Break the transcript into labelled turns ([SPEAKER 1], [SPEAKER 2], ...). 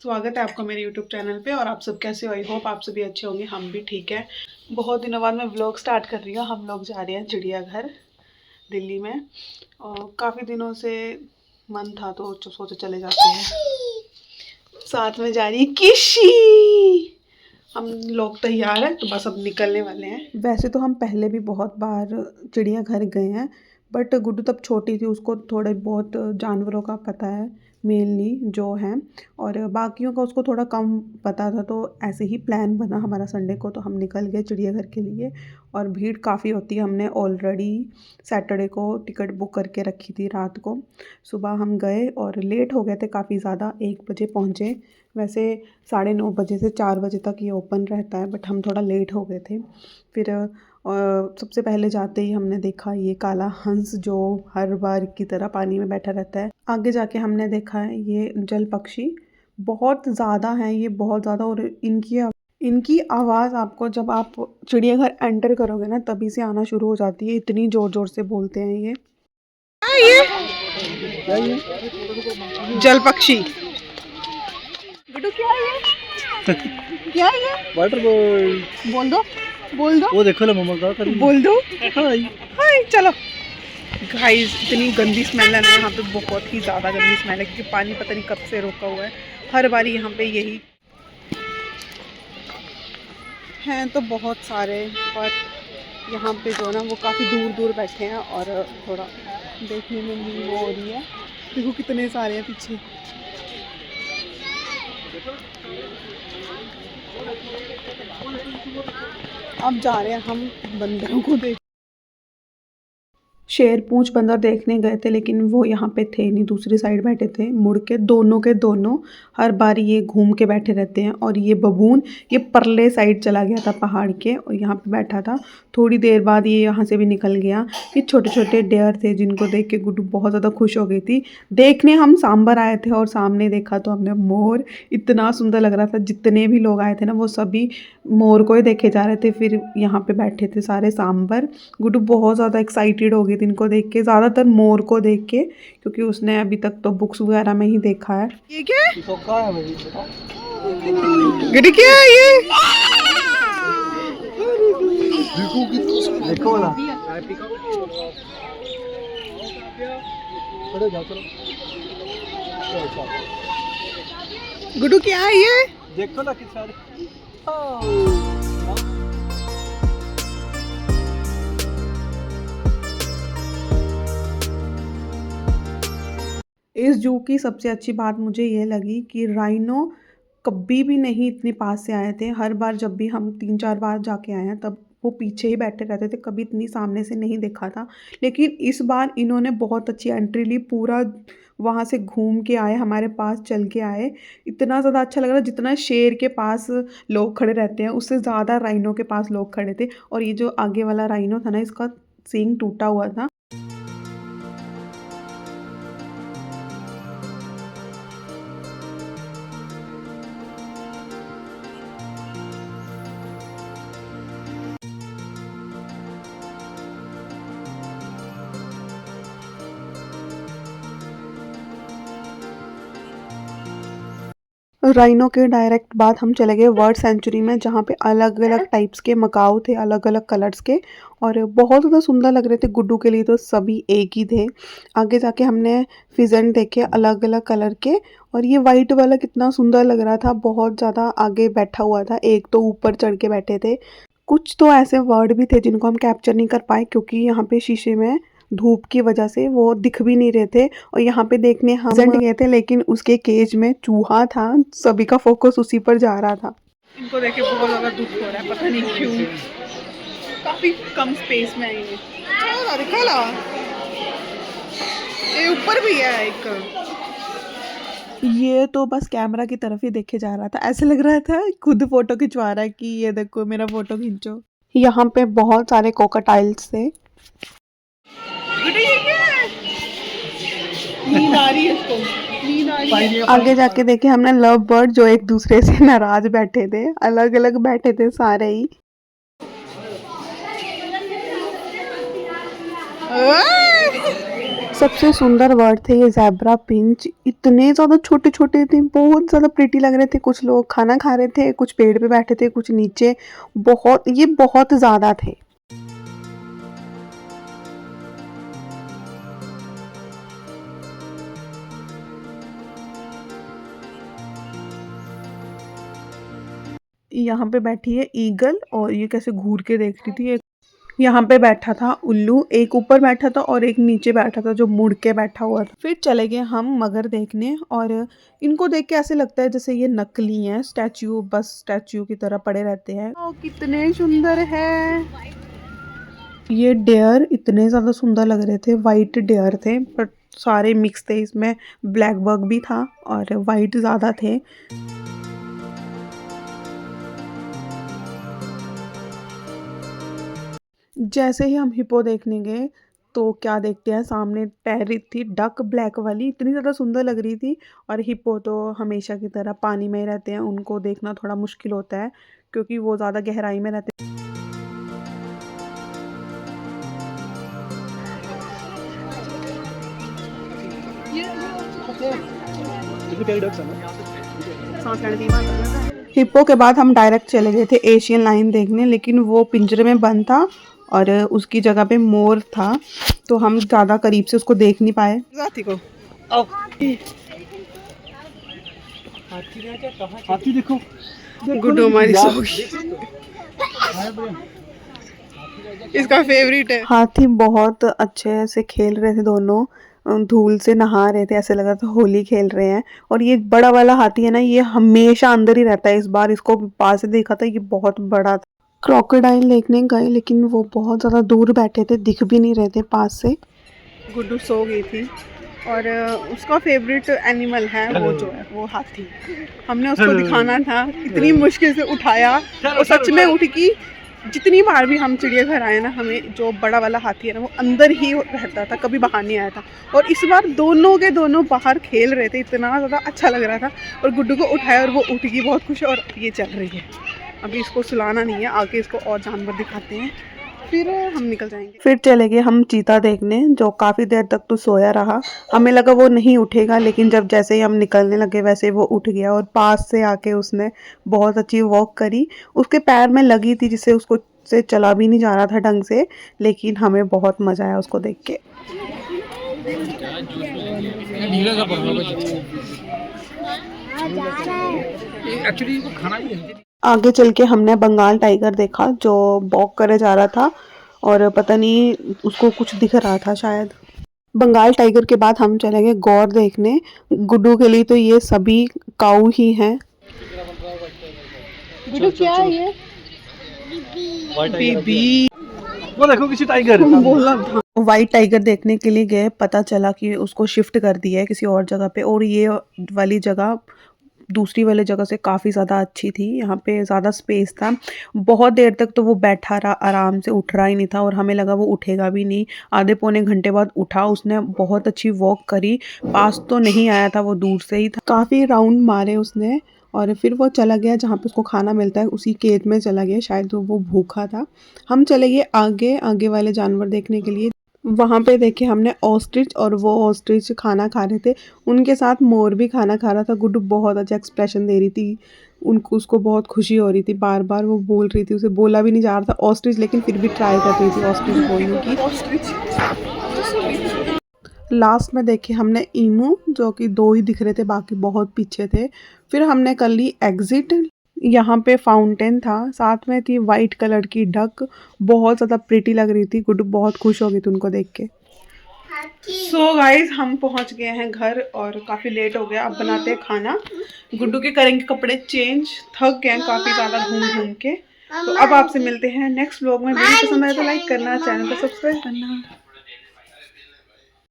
[SPEAKER 1] स्वागत है आपका मेरे YouTube चैनल पे। और आप सब कैसे हो? आई होप आप सभी अच्छे होंगे, हम भी ठीक है। बहुत दिनों बाद मैं व्लॉग स्टार्ट कर रही हूँ। हम लोग जा रहे हैं चिड़ियाघर दिल्ली में, और काफ़ी दिनों से मन था तो सोचे चले जाते हैं। साथ में जा रही है किशी। हम लोग तैयार हैं तो बस अब निकलने वाले हैं। वैसे तो हम पहले भी बहुत बार चिड़ियाघर गए हैं, बट गुड्डू तब छोटी थी, उसको थोड़े बहुत जानवरों का पता है मेनली जो हैं, और बाकियों का उसको थोड़ा कम पता था। तो ऐसे ही प्लान बना हमारा संडे को, तो हम निकल गए चिड़ियाघर के लिए। और भीड़ काफ़ी होती है, हमने ऑलरेडी सैटरडे को टिकट बुक करके रखी थी रात को। सुबह हम गए और लेट हो गए थे काफ़ी ज़्यादा, 1 बजे पहुँचे। वैसे 9:30 बजे से 4 बजे तक ये ओपन रहता है, बट हम थोड़ा लेट हो गए थे। फिर सबसे पहले जाते ही हमने देखा ये काला हंस, जो हर बार की तरह पानी में बैठा रहता है। आगे जाके हमने देखा है ये जल पक्षी, बहुत ज़्यादा हैं ये, बहुत ज़्यादा। और इनकी आवाज़ आपको जब आप चिड़ियाघर एंटर करोगे ना, तभी से आना शुरू हो जाती है। इतनी ज़ोर ज़ोर से बोलते हैं ये। जल पक्षी गुड्डू, क्या है ये? क्या है ये?
[SPEAKER 2] Water boy.
[SPEAKER 1] बोल दो, बोल दो।
[SPEAKER 2] वो देखो ना मम्मा का कर
[SPEAKER 1] बोल दो।
[SPEAKER 2] हाय
[SPEAKER 1] हाय, चलो। गाइस, इतनी गंदी स्मेल है ना यहाँ पे, बहुत ही ज़्यादा गंदी स्मेल है, क्योंकि पानी पता नहीं कब से रोका हुआ है। हर बारी यहाँ पे यही हैं तो बहुत सारे, पर यहाँ पे जो ना वो काफ़ी दूर दूर बैठे हैं, और थोड़ा देखने में भी वो हो रही है। देखो कितने सारे हैं पीछे। अब जा रहे हैं हम बंदरों को देख। शेर पूंछ बंदर देखने गए थे, लेकिन वो यहाँ पे थे नहीं, दूसरी साइड बैठे थे मुड़ के के दोनों। हर बार ये घूम के बैठे रहते हैं। और ये बबून ये परले साइड चला गया था पहाड़ के, और यहाँ पे बैठा था। थोड़ी देर बाद ये यहाँ से भी निकल गया। ये छोटे छोटे डेयर थे, जिनको देख के गुड्डू बहुत ज़्यादा खुश हो गई थी। देखने हम सांबर आए थे, और सामने देखा तो हमने मोर। इतना सुंदर लग रहा था, जितने भी लोग आए थे ना वो सभी मोर को ही देखे जा रहे थे। फिर यहाँ पे बैठे थे सारे सांबर। गुड्डू बहुत ज़्यादा एक्साइटेड हो गई थी इनको देख के, ज़्यादातर मोर को देख के, क्योंकि उसने अभी तक तो बुक्स वगैरह में ही देखा है। ये क्या है? गिडी क्या है ये?
[SPEAKER 2] देखो ना
[SPEAKER 1] गुड्डू क्या है ये?
[SPEAKER 2] देखो ना किस सारे
[SPEAKER 1] इस जू की सबसे अच्छी बात मुझे ये लगी कि राइनो कभी भी नहीं इतने पास से आए थे। हर बार जब भी हम 3-4 बार जाके आए हैं, तब वो पीछे ही बैठे रहते थे, कभी इतनी सामने से नहीं देखा था। लेकिन इस बार इन्होंने बहुत अच्छी एंट्री ली, पूरा वहाँ से घूम के आए, हमारे पास चल के आए। इतना ज़्यादा अच्छा लग रहा, जितना शेर के पास लोग खड़े रहते हैं उससे ज़्यादा राइनो के पास लोग खड़े थे। और ये जो आगे वाला राइनो था ना, इसका सींग टूटा हुआ था। राइनो के डायरेक्ट बाद हम चले गए बर्ड सेंचुरी में, जहाँ पे अलग अलग टाइप्स के मकाऊ थे, अलग अलग कलर्स के, और बहुत ज़्यादा सुंदर लग रहे थे। गुड्डू के लिए तो सभी एक ही थे। आगे जाके हमने फिजेंट देखे अलग अलग कलर के, और ये वाइट वाला कितना सुंदर लग रहा था, बहुत ज़्यादा आगे बैठा हुआ था। एक तो ऊपर चढ़ के बैठे थे। कुछ तो ऐसे वर्ड भी थे जिनको हम कैप्चर नहीं कर पाए, क्योंकि यहाँ पे शीशे में धूप की वजह से वो दिख भी नहीं रहे थे। और यहाँ पे देखने हम गए थे, लेकिन उसके केज में चूहा था, सभी का फोकस उसी पर जा रहा था। इनको देख के बहुत ज़्यादा दुख हो रहा है, पता नहीं क्यों। काफ़ी कम स्पेस में आएंगे। ये ऊपर भी है एक। ये तो बस कैमरा की तरफ ही देखे जा रहा था, ऐसे लग रहा था खुद फोटो खिंचवा रहा है कि ये देखो मेरा फोटो खींचो। यहाँ पे बहुत सारे कोकाटाइल्स थे। नींद आ रही है इसको, नींद आ रही है। आगे जाके देखे हमने लव बर्ड, जो एक दूसरे से नाराज बैठे थे, अलग अलग बैठे थे सारे ही। सबसे सुंदर बर्ड थे ये ज़ेब्रा पिंच। इतने ज़्यादा छोटे छोटे थे, बहुत ज़्यादा प्रिटी लग रहे थे। कुछ लोग खाना खा रहे थे, कुछ पेड़ पे बैठे थे, कुछ नीचे। बहुत ज़्यादा थे। यहाँ पे बैठी है ईगल और ये कैसे घूर के देख रही थी। यहाँ पे बैठा था उल्लू, एक ऊपर बैठा था और एक नीचे बैठा था जो मुड़ के बैठा हुआ था। फिर चले गए हम मगर देखने और इनको देख के ऐसे लगता है जैसे ये नकली हैं, स्टैच्यू, बस स्टैच्यू की तरह पड़े रहते हैं। ओ कितने सुंदर है ये डेयर, इतने ज़्यादा सुंदर लग रहे थे। वाइट डेयर थे पर सारे मिक्स थे, इसमें ब्लैक बग भी था और वाइट ज़्यादा थे। जैसे ही हम हिप्पो देखने गए तो क्या देखते हैं, सामने तैर थी डक ब्लैक वाली, इतनी ज़्यादा सुंदर लग रही थी। और हिप्पो तो हमेशा की तरह पानी में ही रहते हैं, उनको देखना थोड़ा मुश्किल होता है क्योंकि वो ज़्यादा गहराई में रहते हैं। हिप्पो के बाद हम डायरेक्ट चले गए थे एशियन लायन देखने, लेकिन वो पिंजरे में बंद था और उसकी जगह पे मोर था तो हम ज़्यादा करीब से उसको देख नहीं पाए।
[SPEAKER 2] हाथी देखो,
[SPEAKER 1] गुड्डू हमारी सो गई, इसका फेवरेट है। हाथी बहुत अच्छे से खेल रहे थे दोनों, धूल से नहा रहे थे, ऐसे लग रहा था होली खेल रहे हैं। और ये बड़ा वाला हाथी है ना, ये हमेशा अंदर ही रहता है। इस बार इसको पास से देखा था, ये बहुत बड़ा था। क्रोकोडाइल देखने गए लेकिन वो बहुत ज़्यादा दूर बैठे थे, दिख भी नहीं रहे थे पास से। गुड्डू सो गई थी और उसका फेवरेट एनिमल है वो जो है वो हाथी। हमने उसको दिखाना था, इतनी मुश्किल से उठाया और सच में उठ गई। जितनी बार भी हम चिड़ियाघर आए ना, हमें जो बड़ा वाला हाथी है ना वो अंदर ही रहता था, कभी बाहर नहीं आया था। और इस बार दोनों के दोनों बाहर खेल रहे थे, इतना ज़्यादा अच्छा लग रहा था। और गुड्डू को उठाया और वो उठ गई, बहुत खुश है। और ये चल रही है, अभी इसको सुलाना नहीं है, आगे इसको और जानवर दिखाते हैं फिर हम निकल जाएंगे। फिर चले गए हम चीता देखने, जो काफ़ी देर तक तो सोया रहा। हमें लगा वो नहीं उठेगा, लेकिन जब जैसे ही हम निकलने लगे वैसे वो उठ गया और पास से आके उसने बहुत अच्छी वॉक करी। उसके पैर में लगी थी जिससे उसको से चला भी नहीं जा रहा था ढंग से, लेकिन हमें बहुत मज़ा आया उसको देख के। आगे चल के हमने बंगाल टाइगर देखा जो वॉक करे जा रहा था और पता नहीं उसको कुछ दिख रहा था शायद। बंगाल टाइगर के बाद हम चले गए गौर देखने। गुड्डू के लिए तो ये सभी काऊ ही हैं। गुड्डू क्या है ये? बीबी।
[SPEAKER 2] वो देखो किसी टाइगर
[SPEAKER 1] बोला था। वाइट टाइगर देखने के लिए गए, पता चला कि उसको शिफ्ट कर दिया है किसी और जगह पे, और ये वाली जगह दूसरी वाली जगह से काफ़ी ज़्यादा अच्छी थी। यहाँ पे ज़्यादा स्पेस था। बहुत देर तक तो वो बैठा रहा, आराम से उठ रहा ही नहीं था और हमें लगा वो उठेगा भी नहीं। आधे पौने घंटे बाद उठा, उसने बहुत अच्छी वॉक करी। पास तो नहीं आया था, वो दूर से ही था। काफ़ी राउंड मारे उसने और फिर वो चला गया जहाँ पे उसको खाना मिलता है, उसी खेत में चला गया। शायद वो भूखा था। हम चले गए आगे आगे वाले जानवर देखने के लिए। वहाँ पे देखे हमने ऑस्ट्रिच, और वो ऑस्ट्रिच खाना खा रहे थे। उनके साथ मोर भी खाना खा रहा था। गुड्डू बहुत अच्छा एक्सप्रेशन दे रही थी, उसको बहुत खुशी हो रही थी। बार बार वो बोल रही थी, उसे बोला भी नहीं जा रहा था ऑस्ट्रिच, लेकिन फिर भी ट्राई कर रही थी ऑस्ट्रिच बोलने की। लास्ट में देखे हमने ईमू, जो कि 2 ही दिख रहे थे, बाकी बहुत पीछे थे। फिर हमने कर ली एग्जिट। यहाँ पे फाउंटेन था, साथ में थी वाइट कलर की डक, बहुत ज़्यादा प्रिटी लग रही थी। गुड्डू बहुत खुश हो गई थी उनको देख के। सो गाइज हम पहुँच गए हैं घर और काफ़ी लेट हो गया। अब बनाते हैं खाना। गुड्डू के करेंगे कपड़े चेंज, थक गए काफ़ी ज़्यादा घूम घूम के। तो अब आपसे मिलते हैं नेक्स्ट व्लॉग में। वीडियो पसंद आए तो लाइक करना, चैनल को सब्सक्राइब करना।